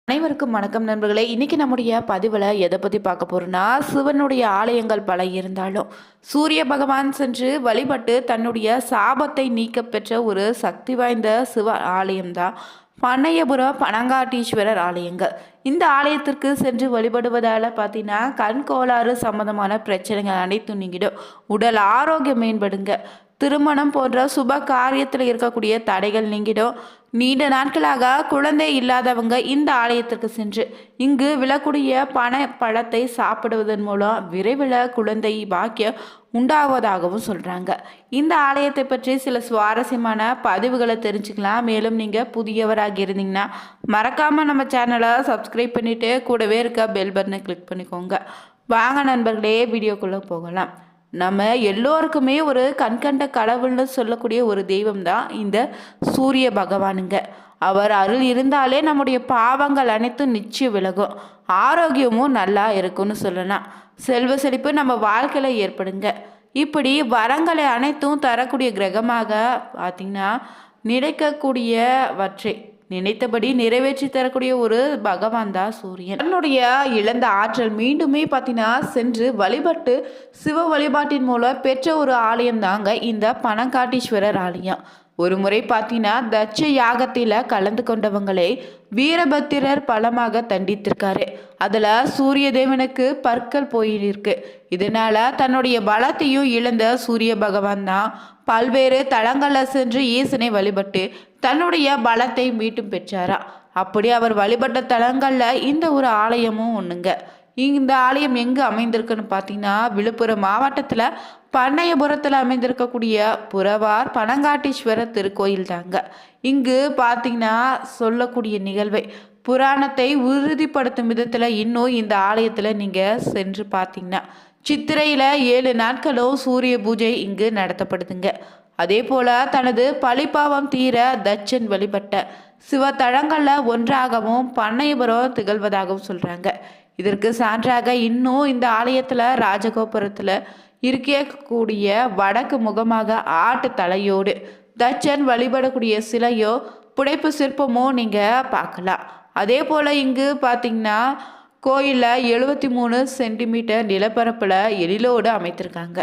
அனைவருக்கும் வணக்கம் நண்பர்களே. இன்னைக்கு நம்முடைய பதிவில் எதை பற்றி பார்க்க போறோம்னா, சிவனுடைய ஆலயங்கள் பல இருந்தாலும் சூரிய பகவான் சென்று வழிபட்டு தன்னுடைய சாபத்தை நீக்க பெற்ற ஒரு சக்தி வாய்ந்த சிவ ஆலயம்தான் பண்ணையபுரம் பனங்காட்டீஸ்வரர் ஆலயங்கள். இந்த ஆலயத்திற்கு சென்று வழிபடுவதால் பார்த்தீங்கன்னா கண் கோளாறு சம்பந்தமான பிரச்சனைகள் அனைத்தும் நீங்கிடும், உடல் ஆரோக்கியம் மேம்படுங்க, திருமணம் போன்ற சுப காரியத்தில் இருக்கக்கூடிய தடைகள் நீங்கிடும். நீண்ட நாட்களாக குழந்தை இல்லாதவங்க இந்த ஆலயத்திற்கு சென்று இங்கு விழக்கூடிய பனை பழத்தை சாப்பிடுவதன் மூலம் விரைவில் குழந்தை பாக்கியம் உண்டாவதாகவும் சொல்கிறாங்க. இந்த ஆலயத்தை பற்றி சில சுவாரஸ்யமான பதிவுகளை தெரிஞ்சுக்கலாம். மேலும் நீங்கள் புதியவராக இருந்தீங்கன்னா மறக்காமல் நம்ம சேனலை சப்ஸ்கிரைப் பண்ணிவிட்டு கூடவே இருக்க பெல் பட்டனை கிளிக் பண்ணிக்கோங்க. வாங்க நண்பர்களே, வீடியோக்குள்ளே போகலாம். நம்ம எல்லோருக்குமே ஒரு கண்கண்ட கடவுள்னு சொல்லக்கூடிய ஒரு தெய்வம் தான் இந்த சூரிய பகவானுங்க. அவர் அருள் இருந்தாலே நம்முடைய பாவங்கள் அனைத்தும் நிச்சயம் விலகும், ஆரோக்கியமும் நல்லா இருக்கும்னு சொல்லலாம். செல்வ செழிப்பு நம்ம வாழ்க்கையில் ஏற்படுங்க. இப்படி வரங்களை அனைத்தும் தரக்கூடிய கிரகமாக பார்த்திங்கன்னா நினைக்கக்கூடியவற்றை நினைத்தபடி நிறைவேற்றி தரக்கூடிய ஒரு பகவான் தான் சூரியன். தன்னுடைய இழந்த ஆற்றல் மீண்டுமே பார்த்தீங்கன்னா சென்று வழிபட்டு சிவ வழிபாட்டின் மூலம் பெற்ற ஒரு ஆலயம் தாங்க இந்த பனங்காட்டீஸ்வரர் ஆலயம். ஒரு முறை பார்த்தீங்கன்னா தட்ச யாகத்தில் கலந்து கொண்டவங்களை வீரபத்திரர் பலமாக தண்டித்திருக்காரு. அதில் சூரிய தேவனுக்கு பற்கள் போயிருக்கு. இதனால தன்னுடைய பலத்தையும் இழந்த சூரிய பகவான் தான் பல்வேறு தலங்களில் சென்று ஈசனை வழிபட்டு தன்னுடைய பலத்தை மீட்டும் பெற்றாரா. அப்படி அவர் வழிபட்ட தலங்களில் இந்த ஒரு ஆலயமும் ஒன்றுங்க. இந்த ஆலயம் எங்கே அமைந்திருக்குன்னு பார்த்தீங்கன்னா விழுப்புரம் மாவட்டத்தில் பண்ணையபுரத்தில் அமைந்திருக்கக்கூடிய புறவார் பனங்காட்டீஸ்வரர் திருக்கோயில் தாங்க. இங்கு பார்த்தீங்கன்னா சொல்லக்கூடிய நிகழ்வை புராணத்தை உறுதிப்படுத்தும் விதத்தில் இன்னும் இந்த ஆலயத்தில் நீங்கள் சென்று பார்த்தீங்கன்னா சித்திரையில் 7 நாட்களும் சூரிய பூஜை இங்கு நடத்தப்படுதுங்க. அதே போல தனது பழிப்பாவம் தீர தட்சன் வழிபட்ட சிவத்தலங்களில் ஒன்றாகவும் பண்ணையபுரம் திகழ்வதாகவும் சொல்கிறாங்க. இதற்கு சான்றாக இன்னும் இந்த ஆலயத்தில் ராஜகோபுரத்தில் இருக்கக்கூடிய வடக்கு முகமாக ஆட்டு தலையோடு தட்சன் வழிபடக்கூடிய சிலையோ புடைப்பு சிற்பமோ நீங்கள் பார்க்கலாம். அதே போல் இங்கு பார்த்திங்கன்னா கோயிலில் 73 சென்டிமீட்டர் நிலப்பரப்பில் எழிலோடு அமைத்திருக்காங்க.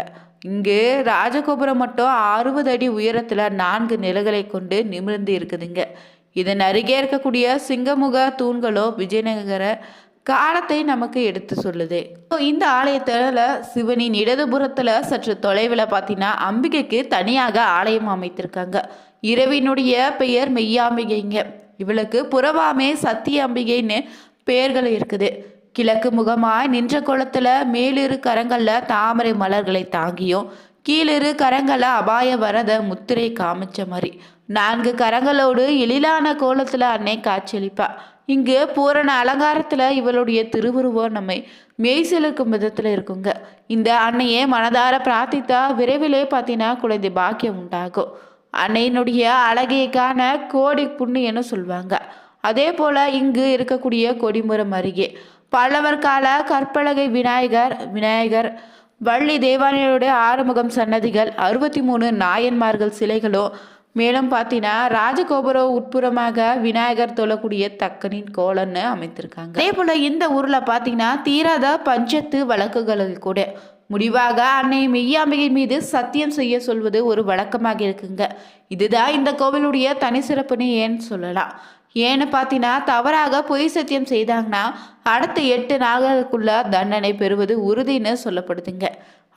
இங்கு ராஜகோபுரம் மட்டும் 60 அடி உயரத்தில் 4 நிலைகளை கொண்டு நிமிர்ந்து இருக்குதுங்க. இதன் அருகே இருக்கக்கூடிய சிங்கமுக தூண்களோ விஜயநகர காலத்தை நமக்கு எடுத்து சொல்லுது. இந்த ஆலயத்தில் சிவனின் இடதுபுறத்தில் சற்று தொலைவில் பார்த்தீங்கன்னா அம்பிகைக்கு தனியாக ஆலயம் அமைத்திருக்காங்க. இரவினுடைய பெயர் மெய்யாம்பிகைங்க. இவளுக்கு புறவாமே சத்திய அம்பிகைன்னு பெயர்கள் இருக்குது. கிழக்கு முகமாய் நின்ற குளத்தில் மேலிரு கரங்களில் தாமரை மலர்களை தாங்கியும் கீழிரு கரங்களை அபாய வரத முத்திரை காமிச்ச மாதிரி 4 கரங்களோடு எழிலான கோலத்தில் அன்னை காட்சியளிப்பா. இங்கு பூரண அலங்காரத்தில் இவளுடைய திருவுருவம் நம்மை மெய்சிலுக்கும் விதத்தில் இருக்குங்க. இந்த அன்னையை மனதார பிரார்த்தித்தா விரைவிலே பார்த்தீங்கன்னா குழந்தை பாக்கியம் உண்டாகும். அன்னையினுடைய அழகைக்கான கோடி புண்ணியன்னு சொல்லுவாங்க. அதே போல் இங்கு இருக்கக்கூடிய கொடிமரம் அருகே பல்லவர் கால கற்பலகை விநாயகர் வள்ளி தேவானையுடைய ஆறுமுகம் சன்னதிகள் 63 நாயன்மார்கள் சிலைகளும் மேலும் பார்த்தீங்கன்னா ராஜகோபுரம் உட்புறமாக விநாயகர் தொழக்கூடிய தக்கனின் கோலன்னு அமைத்திருக்காங்க. அதே போல் இந்த ஊரில் பார்த்தீங்கன்னா தீராத பஞ்சத்து வழக்குகளில் கூட முடிவாக அன்னை மெய்யாம்பிகை மீது சத்தியம் செய்ய சொல்வது ஒரு வழக்கமாக இருக்குங்க. இதுதான் இந்த கோவிலுடைய தனி சிறப்புன்னு ஏன்னு சொல்லலாம். ஏன்னு பார்த்தீங்கன்னா தவறாக பொய் சத்தியம் செய்தாங்கன்னா அடுத்த 8 நாட்களுக்குள்ள தண்டனை பெறுவது உறுதின்னு சொல்லப்படுதுங்க.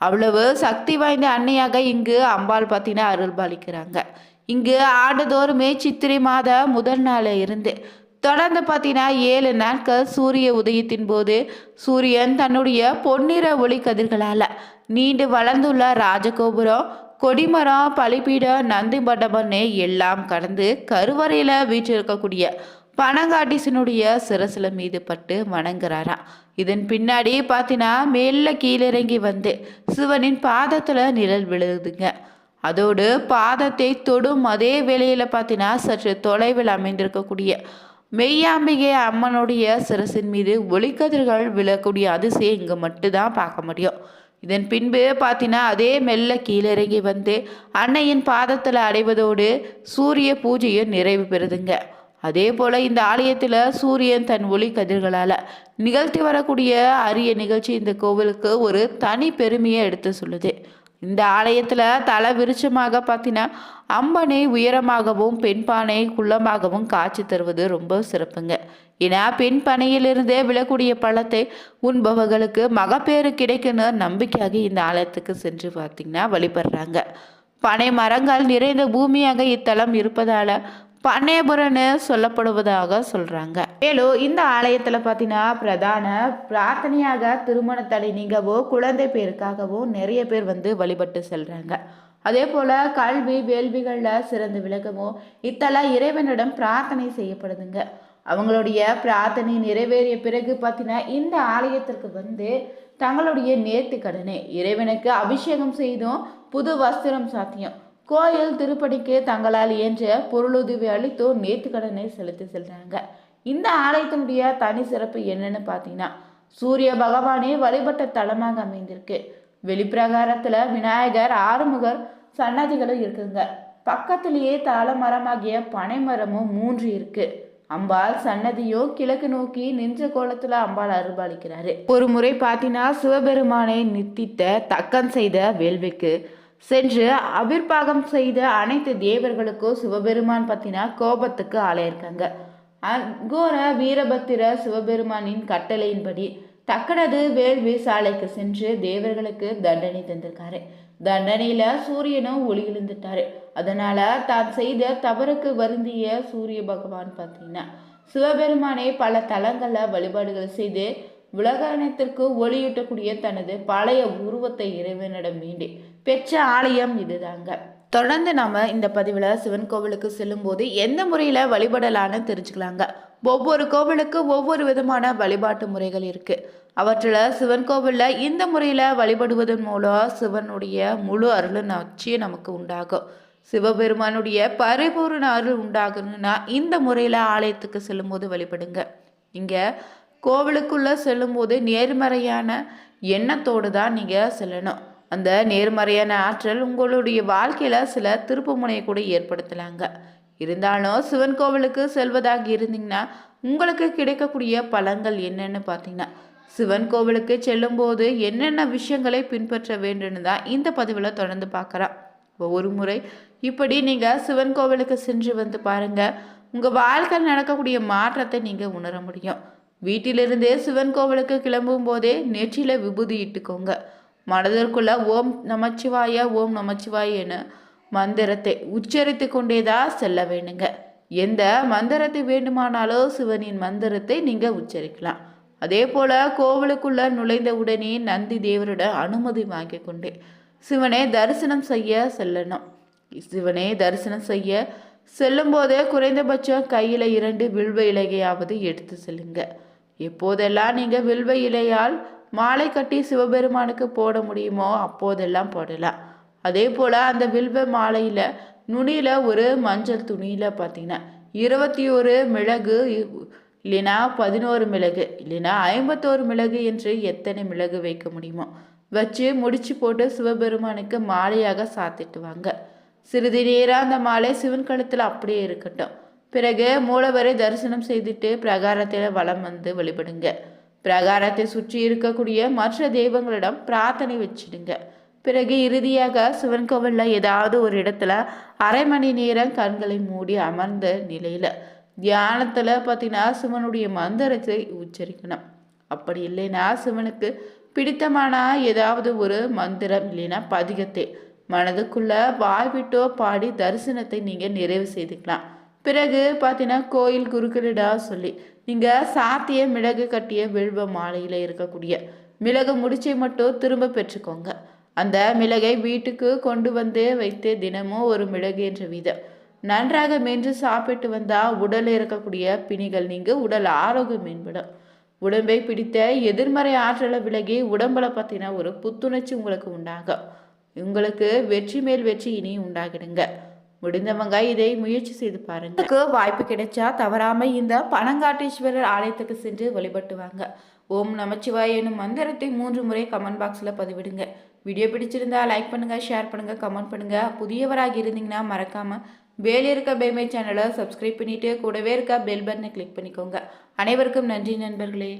அவ்வளவு சக்தி வாய்ந்த அன்னையாக இங்கு அம்பாள் பார்த்தீங்கன்னா அருள் பாலிக்கிறாங்க. இங்கு ஆண்டுதோறுமே சித்திரை மாத முதல் நாள் இருந்து தொடர்ந்து பார்த்தீங்கன்னா 7 நாட்கள் சூரிய உதயத்தின் போது சூரியன் தன்னுடைய பொன்னிற ஒளி கதிர்களால் நீண்டு வளர்ந்துள்ள ராஜகோபுரம் கொடிமரம் பலிபீட நந்தி மண்டபம்னு எல்லாம் கடந்து கருவறையில் வீற்றிருக்கக்கூடிய பனங்காட்டீசனுடைய சிரசில மீது பட்டு வணங்குறாராம். இதன் பின்னாடி பார்த்தீங்கன்னா மேல கீழிறங்கி வந்து சிவனின் பாதத்தில் நிழல் விழுதுங்க. அதோடு பாதத்தை தொடும் அதே வேளையில் பார்த்தீங்கன்னா சற்று தொலைவில் அமைந்திருக்கக்கூடிய மெய்யாம்பிகை அம்மனுடைய சிரசின் மீது ஒளிக்கதிர்கள் விழக்கூடிய அதிசயம் இங்கே மட்டும்தான் பார்க்க முடியும். இதன் பின்பு பார்த்தீங்கன்னா அதே மெல்ல கீழிறங்கி வந்து அன்னையின் பாதத்தில் அடைவதோடு சூரிய பூஜையும் நிறைவு பெறுதுங்க. அதே போல் இந்த ஆலயத்தில் சூரியன் தன் ஒளி கதிர்களால் நிகழ்த்தி வரக்கூடிய அரிய நிகழ்ச்சி இந்த கோவிலுக்கு ஒரு தனி பெருமையை எடுத்து சொல்லுது. இந்த ஆலயத்தில் தலை விருட்சமாக பார்த்தீங்கன்னா அம்பனை உயரமாகவும் பெண் பானை குள்ளமாகவும் காட்சி தருவது ரொம்ப சிறப்புங்க. ஏன்னா பெண் பனையிலிருந்தே விழக்கூடிய பழத்தை உண்பவர்களுக்கு மகப்பேறு கிடைக்குன்னு நம்பிக்கையாக இந்த ஆலயத்துக்கு சென்று பார்த்தீங்கன்னா வழிபடுறாங்க. பனை மரங்கள் நிறைந்த பூமியாக இத்தலம் இருப்பதால பனையபுரன்னு சொல்லப்படுவதாக சொல்றாங்க. மேலும் இந்த ஆலயத்துல பார்த்தீங்கன்னா பிரதான பிரார்த்தனையாக திருமண தடை நீங்கவோ குழந்தை பேருக்காகவோ நிறைய பேர் வந்து வழிபட்டு செல்றாங்க. அதே போல கல்வி வேள்விகள்ல சிறந்து விளக்கமோ இத்தல இறைவனிடம் பிரார்த்தனை செய்யப்படுதுங்க. அவங்களுடைய பிரார்த்தனை நிறைவேறிய பிறகு பார்த்தீங்கன்னா இந்த ஆலயத்திற்கு வந்து தங்களுடைய நேர்த்தி கடனை இறைவனுக்கு அபிஷேகம் செய்தும் புது வஸ்திரம் சாத்தியம் கோயில் திருப்பணிக்கு தங்களால் இயன்ற பொருளுதவி அளித்தோ நேர்த்தி கடனை செலுத்தி செல்றாங்க. இந்த ஆலயத்தினுடைய தனி சிறப்பு என்னன்னு பார்த்தீங்கன்னா சூரிய பகவானே வழிபட்ட தலமாக அமைந்திருக்கு. வெளிப்பிரகாரத்துல விநாயகர் ஆறுமுகர் சன்னதிகளும் இருக்குங்க. பக்கத்திலேயே தாளமரமாகிய பனை மரமும் 3 இருக்கு. அம்பாள் சன்னதியும் கிழக்கு நோக்கி நின்ற கோலத்துல அம்பாள் அருள்பாலிக்கிறாரு. ஒரு முறை பார்த்தீங்கன்னா சிவபெருமானை நித்தித்த தக்கன் செய்த வேள்விக்கு சென்று அபிர்பாகம் செய்த அனைத்து தேவர்களுக்கும் சிவபெருமான் பார்த்தீங்கன்னா கோபத்துக்கு ஆளாயிருக்காங்க. அகோர வீரபத்திர சிவபெருமானின் கட்டளையின்படி தக்கனது வேள்வி சாலைக்கு சென்று தேவர்களுக்கு தண்டனை தந்திருக்காரு. தண்டனையில சூரியனும் ஒளி எழுந்துட்டாரு. அதனால தான் செய்த தவறுக்கு வருந்திய சூரிய பகவான் பார்த்தீங்கன்னா சிவபெருமானை பல தலங்கள்ல வழிபாடுகள் செய்து உலகத்திற்கு ஒளியூட்டக்கூடிய தனது பழைய உருவத்தை இறைவனிடம் வேண்டி பெற்ற ஆலயம் இதுதாங்க. தொடர்ந்து நாம இந்த பதிவில் சிவன் கோவிலுக்கு செல்லும் போது எந்த முறையில் வழிபடலான்னு தெரிஞ்சுக்கலாங்க. ஒவ்வொரு கோவிலுக்கு ஒவ்வொரு விதமான வழிபாட்டு முறைகள் இருக்கு. அவற்றில் சிவன் கோவிலில் இந்த முறையில் வழிபடுவதன் மூலம் சிவனுடைய முழு அருளும் நிச்சயம் நமக்கு உண்டாகும். சிவபெருமானுடைய பரிபூர்ண அருள் உண்டாகணும்னா இந்த முறையில் ஆலயத்துக்கு செல்லும் போது வழிபடுங்க. இங்கே கோவிலுக்குள்ளே செல்லும்போது நேர்மறையான எண்ணத்தோடு தான் நீங்கள் செல்லணும். அந்த நேர்மறையான ஆற்றல் உங்களுடைய வாழ்க்கையில் சில திருப்பு முனையை கூட ஏற்படுத்தலாங்க. இருந்தாலும் சிவன் கோவிலுக்கு செல்வதாக இருந்தீங்கன்னா உங்களுக்கு கிடைக்கக்கூடிய பலன்கள் என்னன்னு பார்த்தீங்கன்னா சிவன் கோவிலுக்கு செல்லும்போது என்னென்ன விஷயங்களை பின்பற்ற வேண்டும்னு தான் இந்த பதிவில் தொடர்ந்து பார்க்குறோம். ஒவ்வொரு முறை இப்படி நீங்கள் சிவன் கோவிலுக்கு சென்று வந்து பாருங்கள். உங்கள் வாழ்க்கையில் நடக்கக்கூடிய மாற்றத்தை நீங்கள் உணர முடியும். வீட்டிலிருந்தே சிவன் கோவிலுக்கு கிளம்பும் போதே நெற்றியில விபூதி இட்டுக்கோங்க. மனதிற்குள்ள ஓம் நமச்சிவாய ஓம் நமச்சிவாய என மந்திரத்தை உச்சரித்து கொண்டேதான் செல்ல வேணுங்க. எந்த மந்திரத்தை வேண்டுமானாலும் சிவனின் மந்திரத்தை நீங்க உச்சரிக்கலாம். அதே போல கோவிலுக்குள்ள நுழைந்த உடனே நந்தி தேவரோட அனுமதி வாங்கி கொண்டு சிவனை தரிசனம் செய்ய செல்லணும். சிவனை தரிசனம் செய்ய செல்லும் போதே குறைந்தபட்சம் கையில 2 வில்வ இலையாவது எடுத்து செல்லுங்க. எப்போதெல்லாம் நீங்கள் வில்வ இலையால் மாலை கட்டி சிவபெருமானுக்கு போட முடியுமோ அப்போதெல்லாம் போடலாம். அதே போல் அந்த வில்வ மாலையில் நுனியில் ஒரு மஞ்சள் துணியில் பார்த்தீங்கன்னா 21 மிளகு இல்லைனா 11 மிளகு இல்லைனா 51 மிளகு என்று எத்தனை மிளகு வைக்க முடியுமோ வச்சு முடிச்சு போட்டு சிவபெருமானுக்கு மாலையாக சாத்திட்டு வாங்க. சிறிது நேரம் அந்த மாலை சிவன் கழுத்தில் அப்படியே இருக்கட்டும். பிறகு மூலவரை தரிசனம் செய்துட்டு பிரகாரத்தில் வலம் வந்து வழிபடுங்க. பிரகாரத்தை சுற்றி இருக்கக்கூடிய மற்ற தெய்வங்களிடம் பிரார்த்தனை வச்சிடுங்க. பிறகு இறுதியாக சிவன் கோவிலில் ஏதாவது ஒரு இடத்துல அரை மணி நேரம் கண்களை மூடி அமர்ந்த நிலையில் தியானத்தில் பார்த்தீங்கன்னா சிவனுடைய மந்திரத்தை உச்சரிக்கணும். அப்படி இல்லைன்னா சிவனுக்கு பிடித்தமான ஏதாவது ஒரு மந்திரம் இல்லைன்னா பதிகத்தை மனதுக்குள்ள வாய்விட்டோ பாடி தரிசனத்தை நீங்கள் நிறைவு செய்துக்கலாம். பிறகு பார்த்தீங்கன்னா கோயில் குருக்களிடா சொல்லி நீங்கள் சாத்திய மிளகு கட்டிய வில்வ மாலையில் இருக்கக்கூடிய மிளகு முடிச்சை மட்டும் திரும்ப பெற்றுக்கோங்க. அந்த மிளகை வீட்டுக்கு கொண்டு வந்து வைத்து தினமும் ஒரு மிளகு என்ற வீதம் நன்றாக மென்று சாப்பிட்டு வந்தால் உடலில் இருக்கக்கூடிய பிணிகள் நீங்க உடல் ஆரோக்கியம் மேம்படும். உடம்பை பிடித்த எதிர்மறை ஆற்றலை விலகி உடம்புல பார்த்தீங்கன்னா ஒரு புத்துணர்ச்சி உங்களுக்கு உண்டாகும். உங்களுக்கு வெற்றி மேல் வெற்றி இனி உண்டாகிடுங்க. முடிந்தவங்க இதை முயற்சி செய்து பாருங்க. வாய்ப்பு கிடைச்சா தவறாம இந்த பனங்காட்டீஸ்வரர் ஆலயத்துக்கு சென்று வழிபட்டுவாங்க. ஓம் நமச்சிவாய எனும் மந்திரத்தை 3 முறை கமெண்ட் பாக்ஸில் பதிவிடுங்க. வீடியோ பிடிச்சிருந்தா லைக் பண்ணுங்க, ஷேர் பண்ணுங்க, கமெண்ட் பண்ணுங்க. புதியவராக இருந்தீங்கன்னா மறக்காம வேலை இருக்க பேமை சேனலை சப்ஸ்கிரைப் பண்ணிவிட்டு கூடவே இருக்க பெல் பட்டனை கிளிக் பண்ணிக்கோங்க. அனைவருக்கும் நன்றி நண்பர்களே.